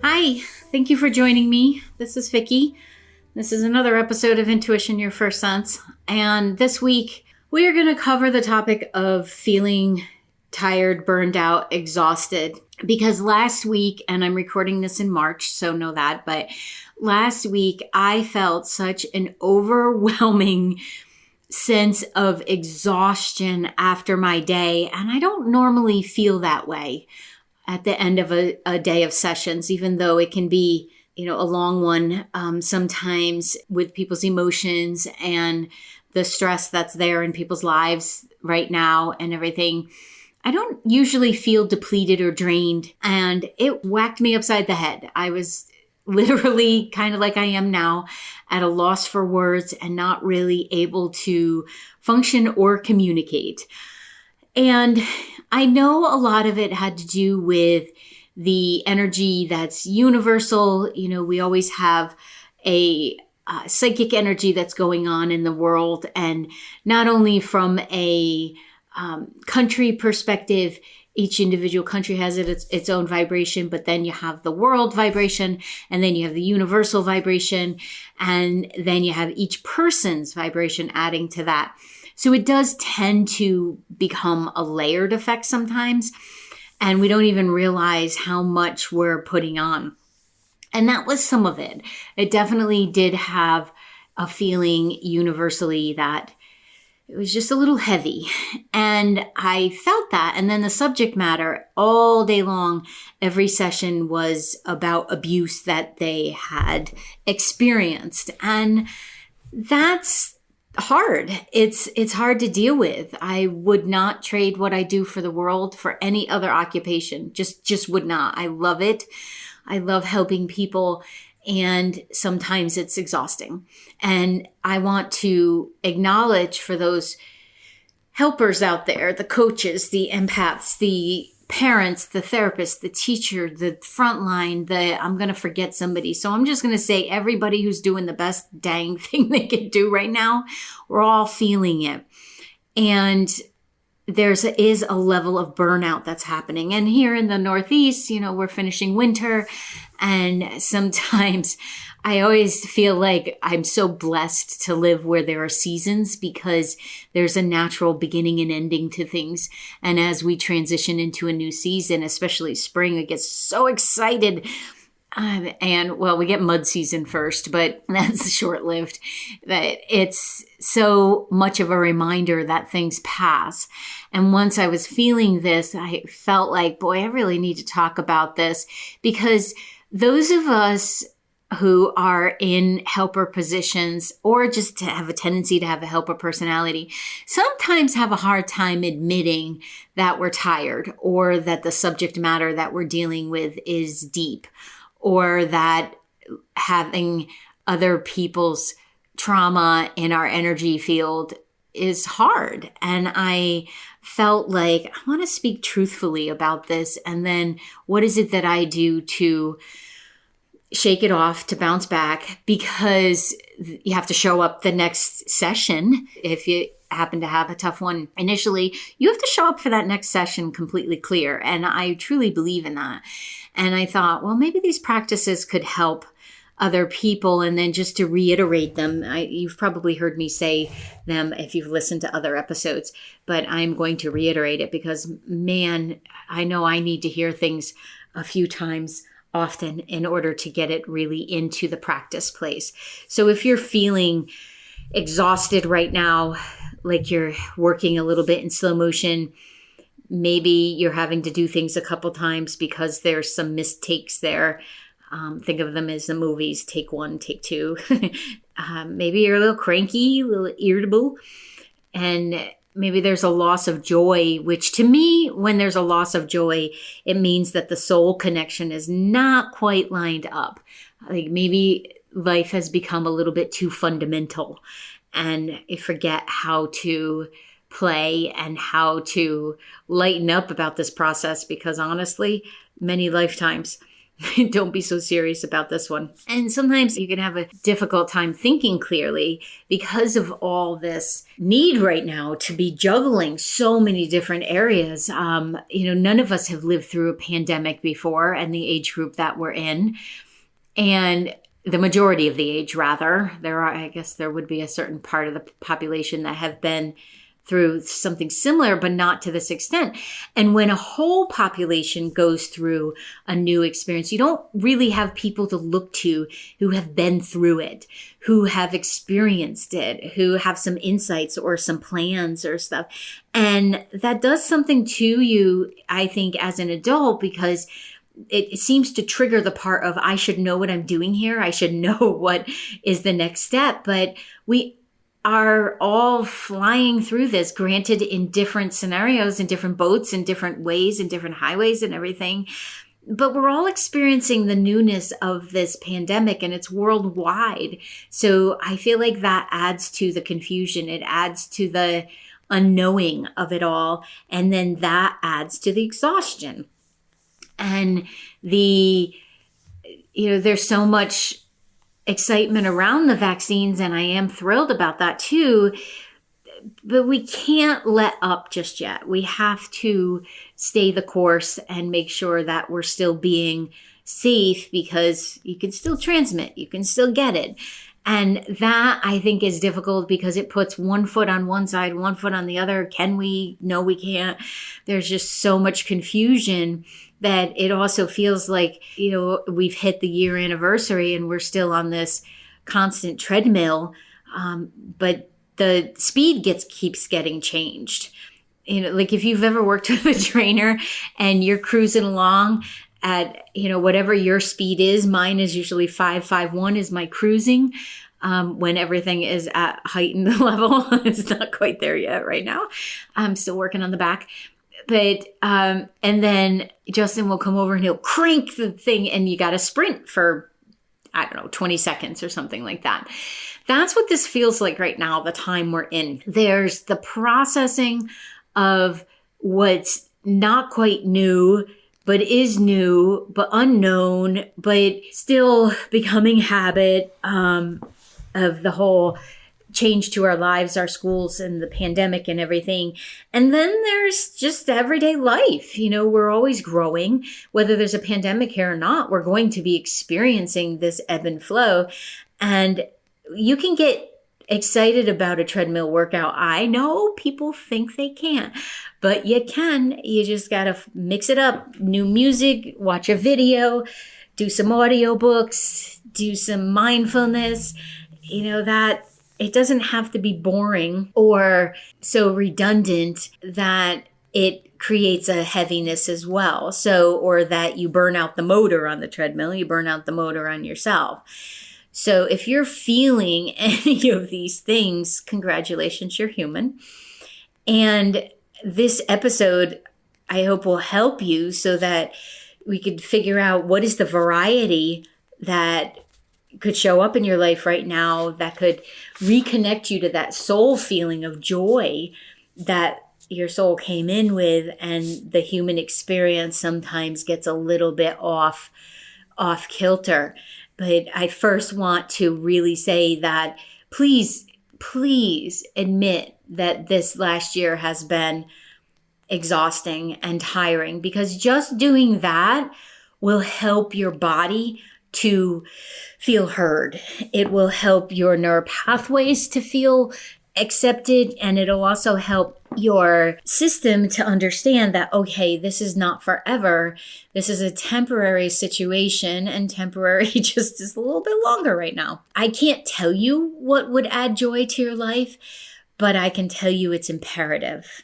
Hi, thank you for joining me. This is Vicky. This is another episode of Intuition Your First Sense. And this week, we are going to cover the topic of feeling tired, burned out, exhausted. Because last week, and I'm recording this in March, so know that, but last week I felt such an overwhelming sense of exhaustion after my day. And I don't normally feel that way at the end of a day of sessions, even though it can be, a long one, sometimes with people's emotions and the stress that's there in people's lives right now and everything. I don't usually feel depleted or drained, and it whacked me upside the head. I was literally kind of like I am now, at a loss for words and not really able to function or communicate. And I know a lot of it had to do with the energy that's universal. We always have a psychic energy that's going on in the world. And not only from a country perspective, each individual country has its own vibration, but then you have the world vibration, and then you have the universal vibration, and then you have each person's vibration adding to that. So it does tend to become a layered effect sometimes, and we don't even realize how much we're putting on. And that was some of it. It definitely did have a feeling universally that it was just a little heavy. And I felt that. And then the subject matter all day long, every session was about abuse that they had experienced. And that's hard. It's hard to deal with. I would not trade what I do for the world for any other occupation. Just would not. I love it. I love helping people. And sometimes it's exhausting. And I want to acknowledge for those helpers out there, the coaches, the empaths, the parents, the therapists, the teacher, the frontline, I'm going to forget somebody. So I'm just going to say everybody who's doing the best dang thing they can do right now, we're all feeling it. And is a level of burnout that's happening. And here in the Northeast, we're finishing winter. And sometimes I always feel like I'm so blessed to live where there are seasons, because there's a natural beginning and ending to things. And as we transition into a new season, especially spring, I get so excited. We get mud season first, but that's short-lived. That it's so much of a reminder that things pass. And once I was feeling this, I felt like, boy, I really need to talk about this, because those of us who are in helper positions, or just to have a tendency to have a helper personality, sometimes have a hard time admitting that we're tired, or that the subject matter that we're dealing with is deep, or that having other people's trauma in our energy field is hard. And I felt like I want to speak truthfully about this. And then what is it that I do to shake it off, to bounce back? Because you have to show up the next session. If you happen to have a tough one initially, you have to show up for that next session completely clear. And I truly believe in that. And I thought, well, maybe these practices could help other people. And then just to reiterate them, you've probably heard me say them if you've listened to other episodes, but I'm going to reiterate it because, man, I know I need to hear things a few times often in order to get it really into the practice place. So if you're feeling exhausted right now, like you're working a little bit in slow motion, maybe you're having to do things a couple times because there's some mistakes there. Think of them as the movies, take one, take two. Maybe you're a little cranky, a little irritable, and maybe there's a loss of joy, which to me, when there's a loss of joy, it means that the soul connection is not quite lined up. Like maybe life has become a little bit too fundamental, and you forget how to play and how to lighten up about this process, because honestly, many lifetimes Don't be so serious about this one. And sometimes you can have a difficult time thinking clearly because of all this need right now to be juggling so many different areas. None of us have lived through a pandemic before, and the age group that we're in. And the majority of the age, rather, I guess there would be a certain part of the population that have been through something similar, but not to this extent. And when a whole population goes through a new experience, you don't really have people to look to who have been through it, who have experienced it, who have some insights or some plans or stuff. And that does something to you, I think, as an adult, because it seems to trigger the part of, I should know what I'm doing here. I should know what is the next step. But we are all flying through this, granted in different scenarios, in different boats, in different ways, in different highways and everything. But we're all experiencing the newness of this pandemic, and it's worldwide. So I feel like that adds to the confusion. It adds to the unknowing of it all. And then that adds to the exhaustion. And there's so much excitement around the vaccines, and I am thrilled about that too, but we can't let up just yet. We have to stay the course and make sure that we're still being safe, because you can still transmit, you can still get it. And that, I think, is difficult because it puts one foot on one side, one foot on the other. Can we? No, we can't. There's just so much confusion that it also feels like, we've hit the year anniversary and we're still on this constant treadmill. But the speed keeps getting changed. Like if you've ever worked with a trainer and you're cruising along at, whatever your speed is, mine is usually 551 is my cruising. When everything is at heightened level. It's not quite there yet right now. I'm still working on the back. But, and then Justin will come over and he'll crank the thing and you got to sprint for, 20 seconds or something like that. That's what this feels like right now, the time we're in. There's the processing of what's not quite new, but is new, but unknown, but still becoming habit, of the whole change to our lives, our schools, and the pandemic and everything. And then there's just everyday life. We're always growing. Whether there's a pandemic here or not, we're going to be experiencing this ebb and flow. And you can get excited about a treadmill workout. I know people think they can't, but you can. You just got to mix it up. New music, watch a video, do some audiobooks, do some mindfulness. That it doesn't have to be boring or so redundant that it creates a heaviness as well. Or that you burn out the motor on the treadmill, you burn out the motor on yourself. So if you're feeling any of these things, congratulations, you're human. And this episode, I hope, will help you so that we could figure out what is the variety that could show up in your life right now that could reconnect you to that soul feeling of joy that your soul came in with. And the human experience sometimes gets a little bit off kilter. But I first want to really say that please admit that this last year has been exhausting and tiring, because just doing that will help your body to feel heard. It will help your neural pathways to feel accepted, and it'll also help your system to understand that, okay, this is not forever. This is a temporary situation, and temporary just is a little bit longer right now. I can't tell you what would add joy to your life, but I can tell you it's imperative.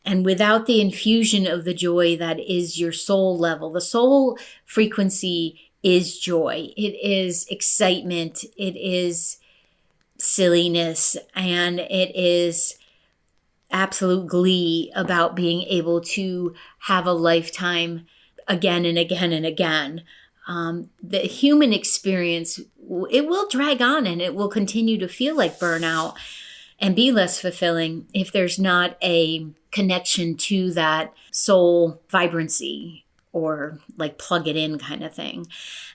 And without the infusion of the joy that is your soul level, the soul frequency is joy. It is excitement. It is silliness. And it is absolute glee about being able to have a lifetime again and again and again. The human experience, it will drag on and it will continue to feel like burnout and be less fulfilling if there's not a connection to that soul vibrancy or like plug it in kind of thing.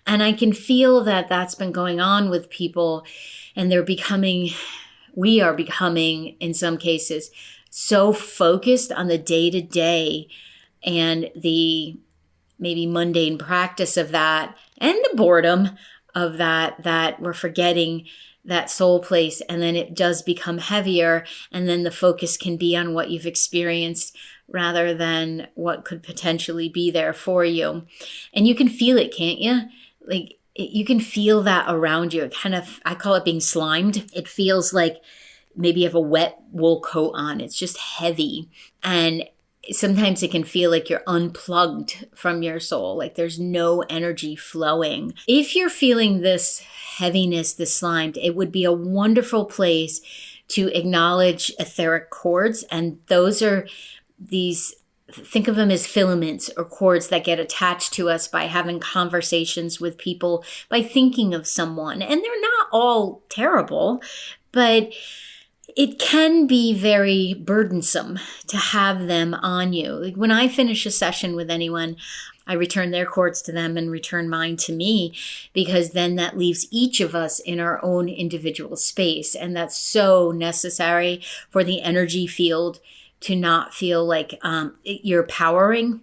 And I can feel that that's been going on with people, and we are becoming in some cases so focused on the day-to-day and the maybe mundane practice of that and the boredom of that we're forgetting that soul place. And then it does become heavier. And then the focus can be on what you've experienced rather than what could potentially be there for you. And you can feel it, can't you? Like you can feel that around you. It kind of, I call it being slimed. It feels like maybe you have a wet wool coat on. It's just heavy. And sometimes it can feel like you're unplugged from your soul, like there's no energy flowing. If you're feeling this heaviness, this slimed, it would be a wonderful place to acknowledge etheric cords. And those are these, think of them as filaments or cords that get attached to us by having conversations with people, by thinking of someone. And they're not all terrible, but it can be very burdensome to have them on you. Like when I finish a session with anyone, I return their cords to them and return mine to me, because then that leaves each of us in our own individual space. And that's so necessary for the energy field to not feel like you're powering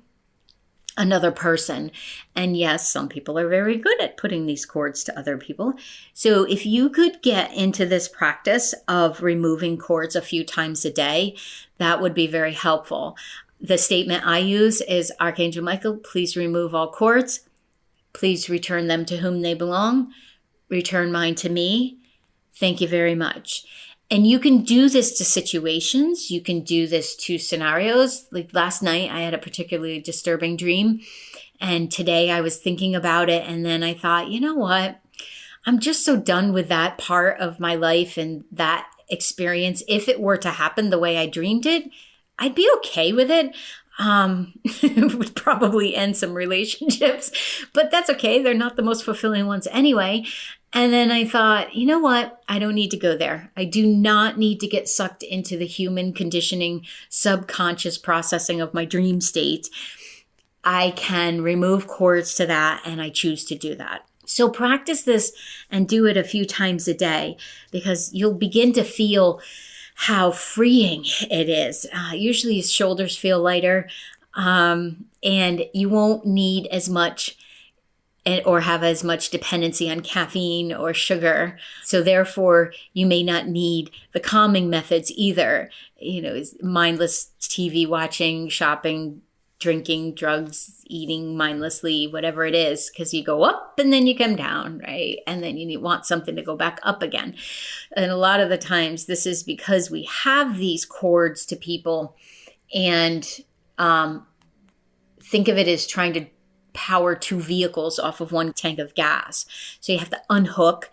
another person. And yes, some people are very good at putting these cords to other people. So if you could get into this practice of removing cords a few times a day, that would be very helpful. The statement I use is, Archangel Michael, please remove all cords. Please return them to whom they belong. Return mine to me. Thank you very much. And you can do this to situations. You can do this to scenarios. Like last night, I had a particularly disturbing dream. And today I was thinking about it. And then I thought, you know what? I'm just so done with that part of my life and that experience. If it were to happen the way I dreamed it, I'd be okay with it. It would probably end some relationships, but that's okay. They're not the most fulfilling ones anyway. And then I thought, you know what? I don't need to go there. I do not need to get sucked into the human conditioning, subconscious processing of my dream state. I can remove cords to that, and I choose to do that. So practice this and do it a few times a day, because you'll begin to feel how freeing it is. Usually your shoulders feel lighter, and you won't need as much or have as much dependency on caffeine or sugar. So therefore, you may not need the calming methods either. You know, mindless TV watching, shopping, drinking, drugs, eating mindlessly, whatever it is, because you go up and then you come down, right? And then you want something to go back up again. And a lot of the times this is because we have these cords to people and think of it as trying to power two vehicles off of one tank of gas. So you have to unhook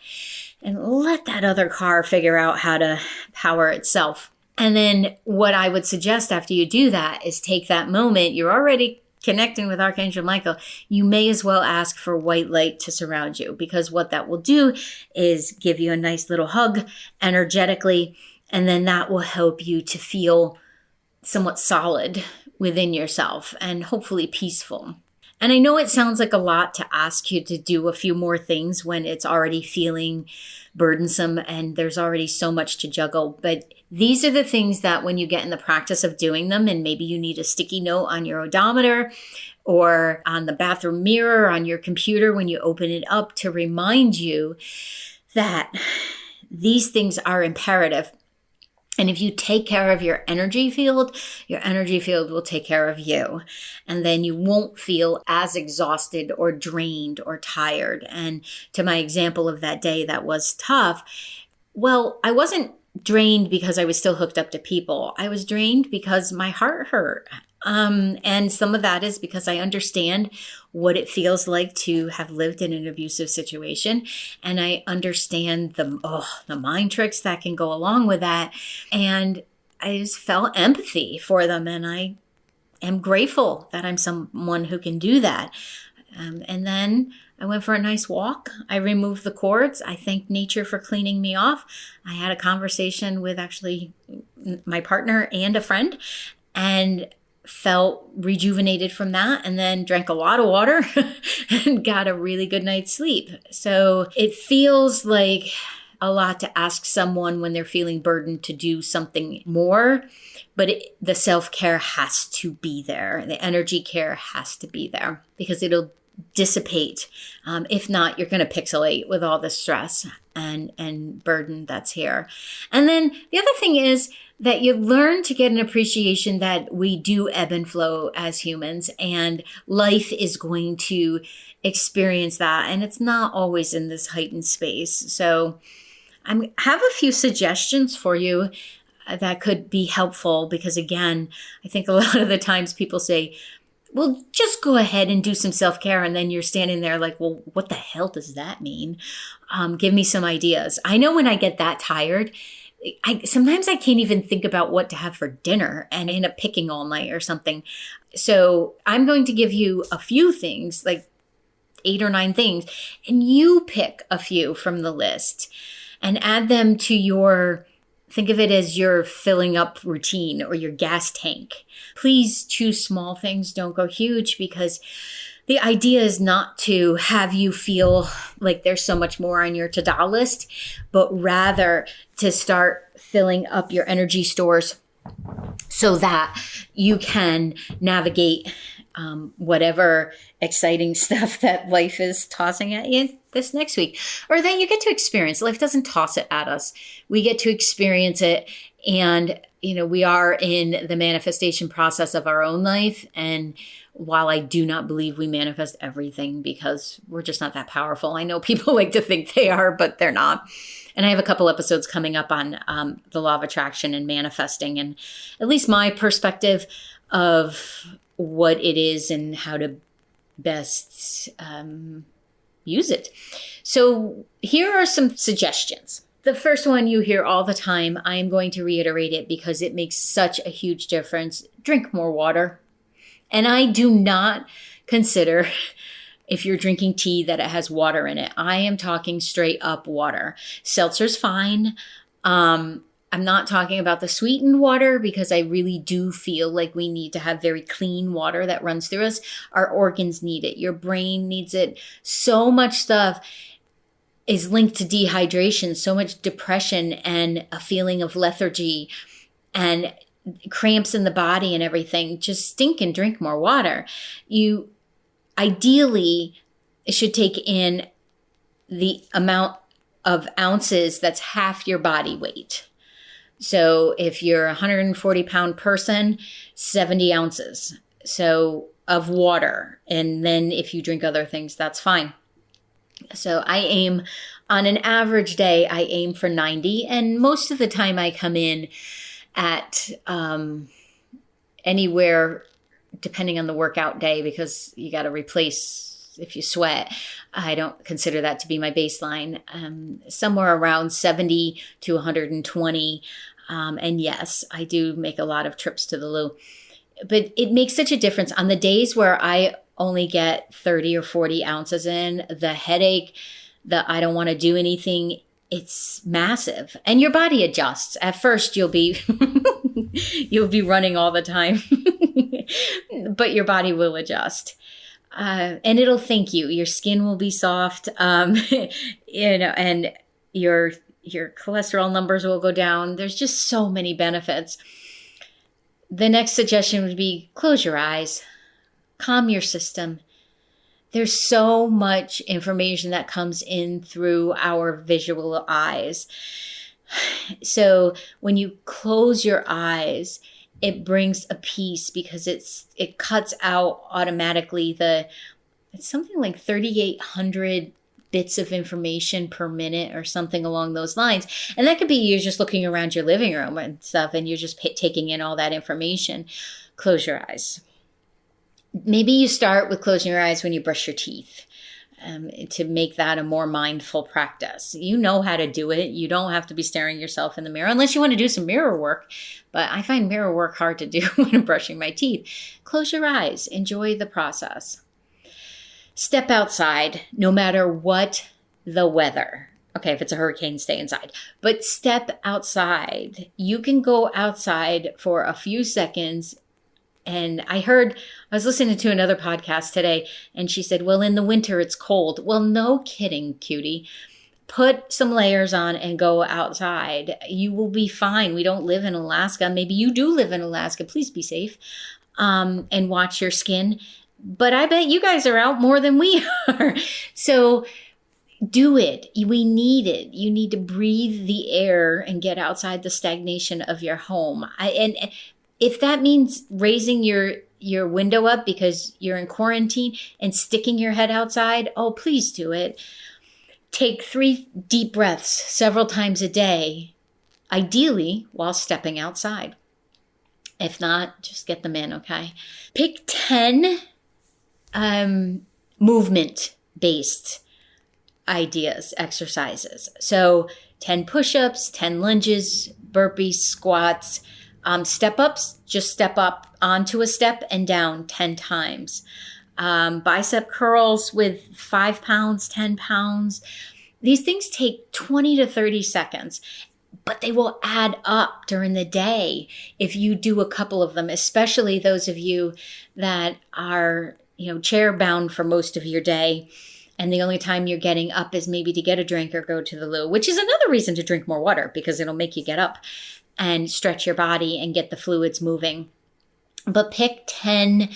and let that other car figure out how to power itself. And then what I would suggest after you do that is take that moment. You're already connecting with Archangel Michael. You may as well ask for white light to surround you, because what that will do is give you a nice little hug energetically. And then that will help you to feel somewhat solid within yourself and hopefully peaceful. And I know it sounds like a lot to ask you to do a few more things when it's already feeling burdensome and there's already so much to juggle. But these are the things that when you get in the practice of doing them, and maybe you need a sticky note on your odometer or on the bathroom mirror, on your computer when you open it up, to remind you that these things are imperative. And if you take care of your energy field will take care of you. And then you won't feel as exhausted or drained or tired. And to my example of that day that was tough, well, I wasn't drained because I was still hooked up to people. I was drained because my heart hurt. And some of that is because I understand what it feels like to have lived in an abusive situation. And I understand the mind tricks that can go along with that. And I just felt empathy for them. And I am grateful that I'm someone who can do that. And then I went for a nice walk. I removed the cords. I thanked nature for cleaning me off. I had a conversation with actually my partner and a friend. And felt rejuvenated from that, and then drank a lot of water and got a really good night's sleep. So it feels like a lot to ask someone when they're feeling burdened to do something more, but the self-care has to be there. The energy care has to be there because it'll dissipate. If not, you're going to pixelate with all the stress and burden that's here. And then the other thing is that you learn to get an appreciation that we do ebb and flow as humans, and life is going to experience that. And it's not always in this heightened space. So I have a few suggestions for you that could be helpful, because again, I think a lot of the times people say, well, just go ahead and do some self-care. And then you're standing there like, well, what the hell does that mean? Give me some ideas. I know when I get that tired, sometimes I can't even think about what to have for dinner and end up picking all night or something. So I'm going to give you a few things, like 8 or 9 things, and you pick a few from the list and add them to your, think of it as your filling up routine or your gas tank. Please choose small things. Don't go huge, because the idea is not to have you feel like there's so much more on your to-do list, but rather to start filling up your energy stores so that you can navigate whatever exciting stuff that life is tossing at you this next week, or that you get to experience. Life doesn't toss it at us. We get to experience it. And, we are in the manifestation process of our own life. And while I do not believe we manifest everything, because we're just not that powerful, I know people like to think they are, but they're not. And I have a couple episodes coming up on the law of attraction and manifesting, and at least my perspective of what it is and how to best use it. So here are some suggestions. The first one you hear all the time. I am going to reiterate it because it makes such a huge difference. Drink more water. And I do not consider, if you're drinking tea, that it has water in it. I am talking straight up water. Seltzer's fine. I'm not talking about the sweetened water, because I really do feel like we need to have very clean water that runs through us. Our organs need it. Your brain needs it. So much stuff is linked to dehydration, so much depression and a feeling of lethargy and cramps in the body and everything. Just stink and drink more water. You ideally should take in the amount of ounces that's half your body weight. So if you're a 140-pound person, 70 ounces of water. And then if you drink other things, that's fine. So I aim, on an average day, I aim for 90. And most of the time I come in at anywhere, depending on the workout day, because you got to replace if you sweat. I don't consider that to be my baseline. Somewhere around 70 to 120. And yes, I do make a lot of trips to the loo. But it makes such a difference. On the days where I only get 30 or 40 ounces in, the headache, the I don't want to do anything, it's massive. And your body adjusts. At first, you'll be running all the time, but your body will adjust. And it'll thank you. Your skin will be soft, and your cholesterol numbers will go down. There's just so many benefits. The next suggestion would be close your eyes, calm your system. There's so much information that comes in through our visual eyes. So when you close your eyes, it brings a peace, because it cuts out automatically it's something like 3,800 bits of information per minute or something along those lines. And that could be you're just looking around your living room and stuff, and you're just taking in all that information. Close your eyes. Maybe you start with closing your eyes when you brush your teeth, to make that a more mindful practice. You know how to do it. You don't have to be staring yourself in the mirror unless you want to do some mirror work. But I find mirror work hard to do when I'm brushing my teeth. Close your eyes. Enjoy the process. Step outside, no matter what the weather. Okay, if it's a hurricane, stay inside. But step outside. You can go outside for a few seconds And I was listening to another podcast today, and she said, well, in the winter it's cold. Well, no kidding, cutie. Put some layers on and go outside. You will be fine. We don't live in Alaska. Maybe you do live in Alaska. Please be safe, and watch your skin. But I bet you guys are out more than we are. So do it. We need it. You need to breathe the air and get outside the stagnation of your home. And if that means raising your window up because you're in quarantine and sticking your head outside, oh, please do it. Take 3 deep breaths several times a day, ideally while stepping outside. If not, just get them in, okay? Pick 10 movement-based ideas, exercises. So 10 push-ups, 10 lunges, burpees, squats, step-ups, just step up onto a step and down 10 times. Bicep curls with 5 pounds, 10 pounds. These things take 20 to 30 seconds, but they will add up during the day if you do a couple of them, especially those of you that are, chair bound for most of your day. And the only time you're getting up is maybe to get a drink or go to the loo, which is another reason to drink more water because it'll make you get up and stretch your body and get the fluids moving. But pick 10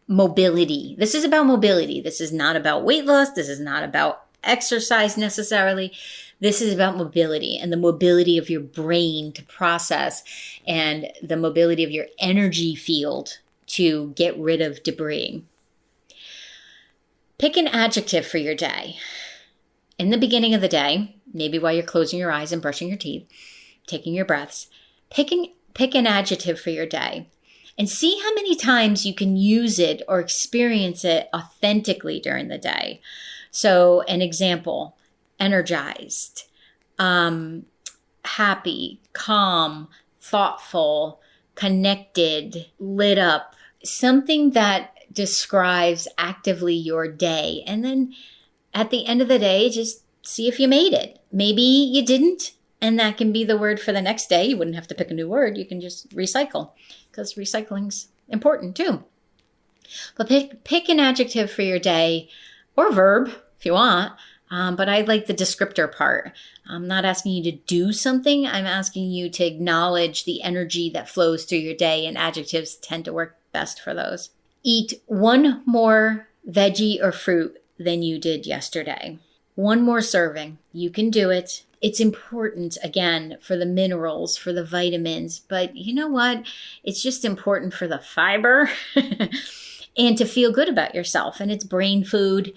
mobility. This is about mobility. This is not about weight loss. This is not about exercise necessarily. This is about mobility and the mobility of your brain to process and the mobility of your energy field to get rid of debris. Pick an adjective for your day. In the beginning of the day, maybe while you're closing your eyes and brushing your teeth, taking your breaths, pick an adjective for your day and see how many times you can use it or experience it authentically during the day. So an example, energized, happy, calm, thoughtful, connected, lit up, something that describes actively your day. And then at the end of the day, just see if you made it. Maybe you didn't, and that can be the word for the next day. You wouldn't have to pick a new word. You can just recycle because recycling's important too. But pick an adjective for your day or verb if you want. But I like the descriptor part. I'm not asking you to do something. I'm asking you to acknowledge the energy that flows through your day, and adjectives tend to work best for those. Eat 1 more veggie or fruit than you did yesterday. 1 more serving. You can do it. It's important, again, for the minerals, for the vitamins. But you know what? It's just important for the fiber and to feel good about yourself. And it's brain food.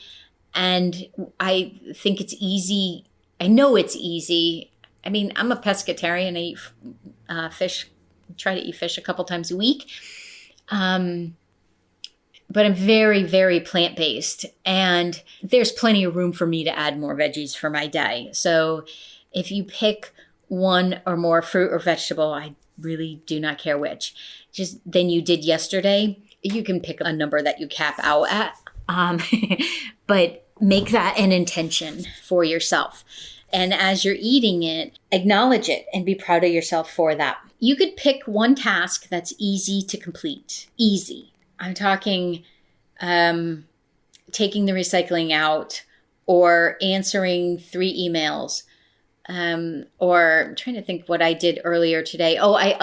And I think it's easy. I know it's easy. I mean, I'm a pescatarian. I eat fish, try to eat fish a couple times a week. But I'm very, very plant-based, and there's plenty of room for me to add more veggies for my day. So if you pick 1 or more fruit or vegetable, I really do not care which, just than you did yesterday, you can pick a number that you cap out at, but make that an intention for yourself. And as you're eating it, acknowledge it and be proud of yourself for that. You could pick 1 task that's easy to complete. Easy. I'm talking taking the recycling out or answering 3 emails. Or I'm trying to think what I did earlier today. Oh, I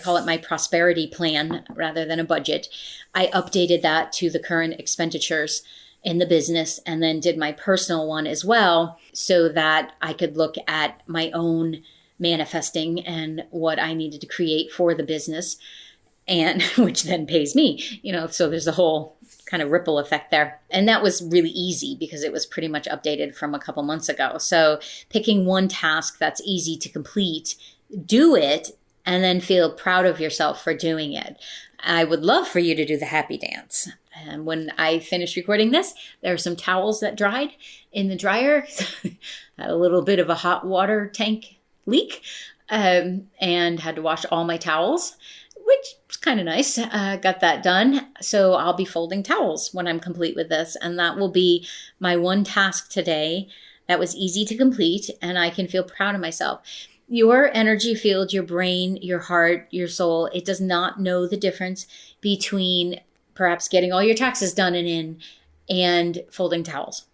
call it my prosperity plan rather than a budget. I updated that to the current expenditures in the business and then did my personal one as well so that I could look at my own manifesting and what I needed to create for the business, and which then pays me, so there's a whole kind of ripple effect there. And that was really easy because it was pretty much updated from a couple months ago. So picking 1 task that's easy to complete, do it, and then feel proud of yourself for doing it. I would love for you to do the happy dance. And when I finish recording this, there are some towels that dried in the dryer. Had a little bit of a hot water tank leak, and had to wash all my towels, which was kind of nice. Got that done. So I'll be folding towels when I'm complete with this. And that will be my 1 task today that was easy to complete, and I can feel proud of myself. Your energy field, your brain, your heart, your soul, it does not know the difference between perhaps getting all your taxes done and in and folding towels.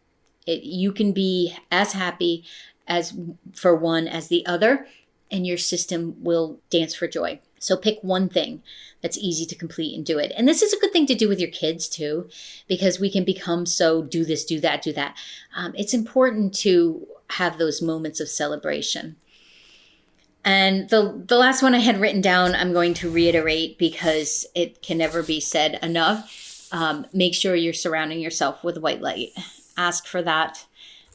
You can be as happy as for one as the other, and your system will dance for joy. So pick one thing that's easy to complete and do it. And this is a good thing to do with your kids too, because we can become so do this, do that, do that. It's important to have those moments of celebration. And the last one I had written down, I'm going to reiterate because it can never be said enough. Make sure you're surrounding yourself with white light. Ask for that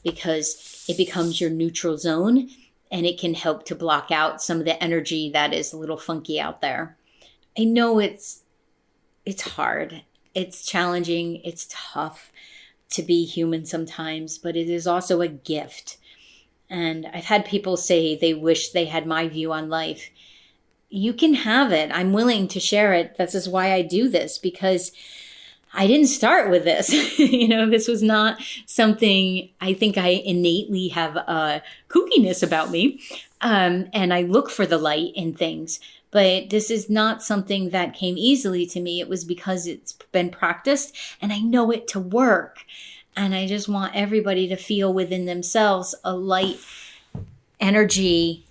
because it becomes your neutral zone and it can help to block out some of the energy that is a little funky out there. I know it's hard. It's challenging. It's tough to be human sometimes, but it is also a gift. And I've had people say they wish they had my view on life. You can have it. I'm willing to share it. This is why I do this, because I didn't start with this. This was not something I think I innately have a kookiness about me. And I look for the light in things. But this is not something that came easily to me. It was because it's been practiced and I know it to work. And I just want everybody to feel within themselves a light energy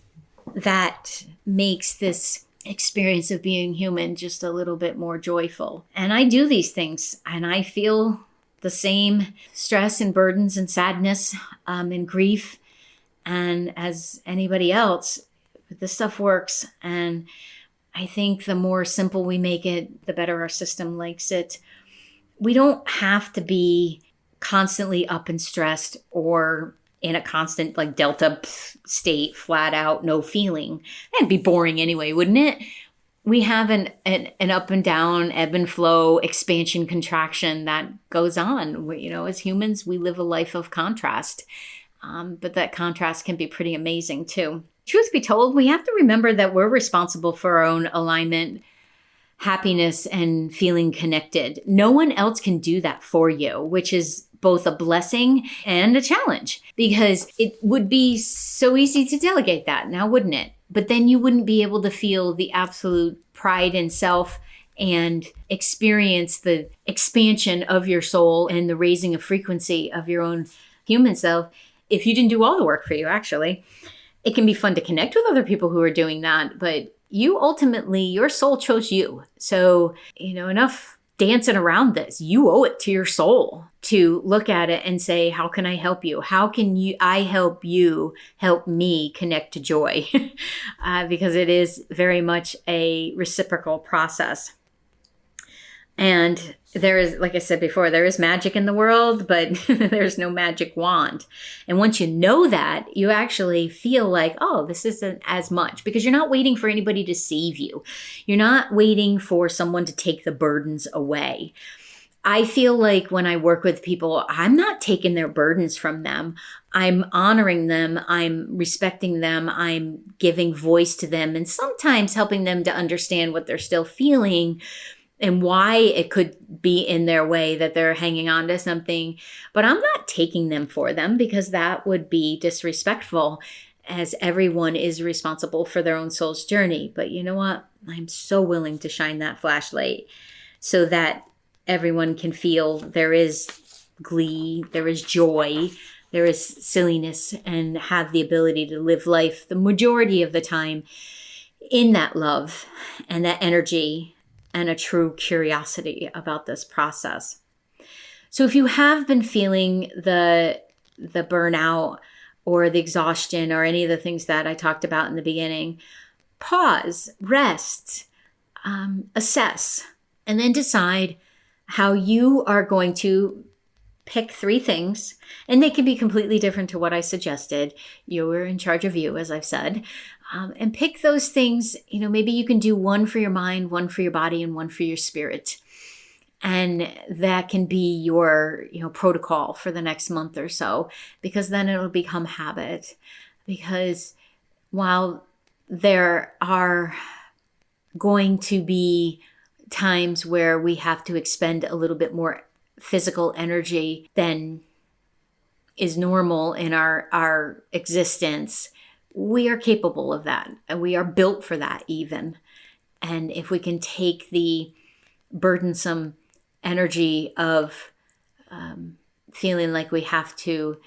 that makes this experience of being human just a little bit more joyful. And I do these things and I feel the same stress and burdens and sadness and grief and as anybody else. But this stuff works. And I think the more simple we make it, the better our system likes it. We don't have to be constantly up and stressed or in a constant like delta state, flat out, no feeling. That'd be boring anyway, wouldn't it? We have an up and down, ebb and flow, expansion, contraction that goes on. As humans, we live a life of contrast. But that contrast can be pretty amazing too. Truth be told, we have to remember that we're responsible for our own alignment, happiness, and feeling connected. No one else can do that for you, which is both a blessing and a challenge, because it would be so easy to delegate that now, wouldn't it? But then you wouldn't be able to feel the absolute pride in self and experience the expansion of your soul and the raising of frequency of your own human self if you didn't do all the work for you, actually. It can be fun to connect with other people who are doing that, but your soul chose you. So, enough dancing around this. You owe it to your soul to look at it and say, how can I help you? How can I help you help me connect to joy? Because it is very much a reciprocal process. And there is, like I said before, there is magic in the world, but there's no magic wand. And once you know that, you actually feel like, oh, this isn't as much, because you're not waiting for anybody to save you. You're not waiting for someone to take the burdens away. I feel like when I work with people, I'm not taking their burdens from them. I'm honoring them. I'm respecting them. I'm giving voice to them, and sometimes helping them to understand what they're still feeling and why it could be in their way that they're hanging on to something. But I'm not taking them for them, because that would be disrespectful, as everyone is responsible for their own soul's journey. But you know what? I'm so willing to shine that flashlight so that everyone can feel there is glee, there is joy, there is silliness, and have the ability to live life the majority of the time in that love and that energy and a true curiosity about this process. So if you have been feeling the burnout or the exhaustion or any of the things that I talked about in the beginning, pause, rest, assess, and then decide how you are going to pick 3 things. And they can be completely different to what I suggested. You're in charge of you, as I've said. And pick those things. Maybe you can do 1 for your mind, 1 for your body, and 1 for your spirit. And that can be your, protocol for the next month or so, because then it'll become habit. Because while there are going to be times where we have to expend a little bit more physical energy than is normal in our existence, we are capable of that, and we are built for that even. And if we can take the burdensome energy of feeling like we have to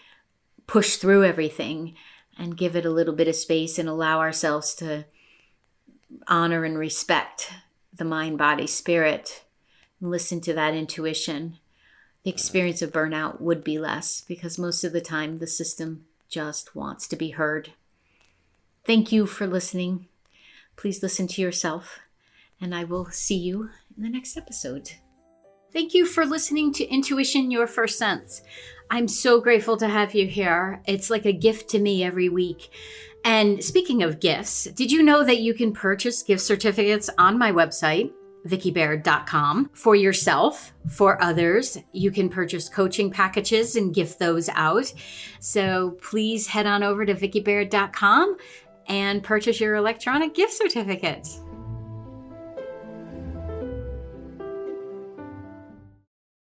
push through everything and give it a little bit of space and allow ourselves to honor and respect the mind, body, spirit, and listen to that intuition, the experience of burnout would be less, because most of the time the system just wants to be heard. Thank you for listening. Please listen to yourself, and I will see you in the next episode. Thank you for listening to Intuition, Your First Sense. I'm so grateful to have you here. It's like a gift to me every week. And speaking of gifts, did you know that you can purchase gift certificates on my website, vickibaird.com, for yourself, for others? You can purchase coaching packages and gift those out. So please head on over to vickibaird.com and purchase your electronic gift certificate.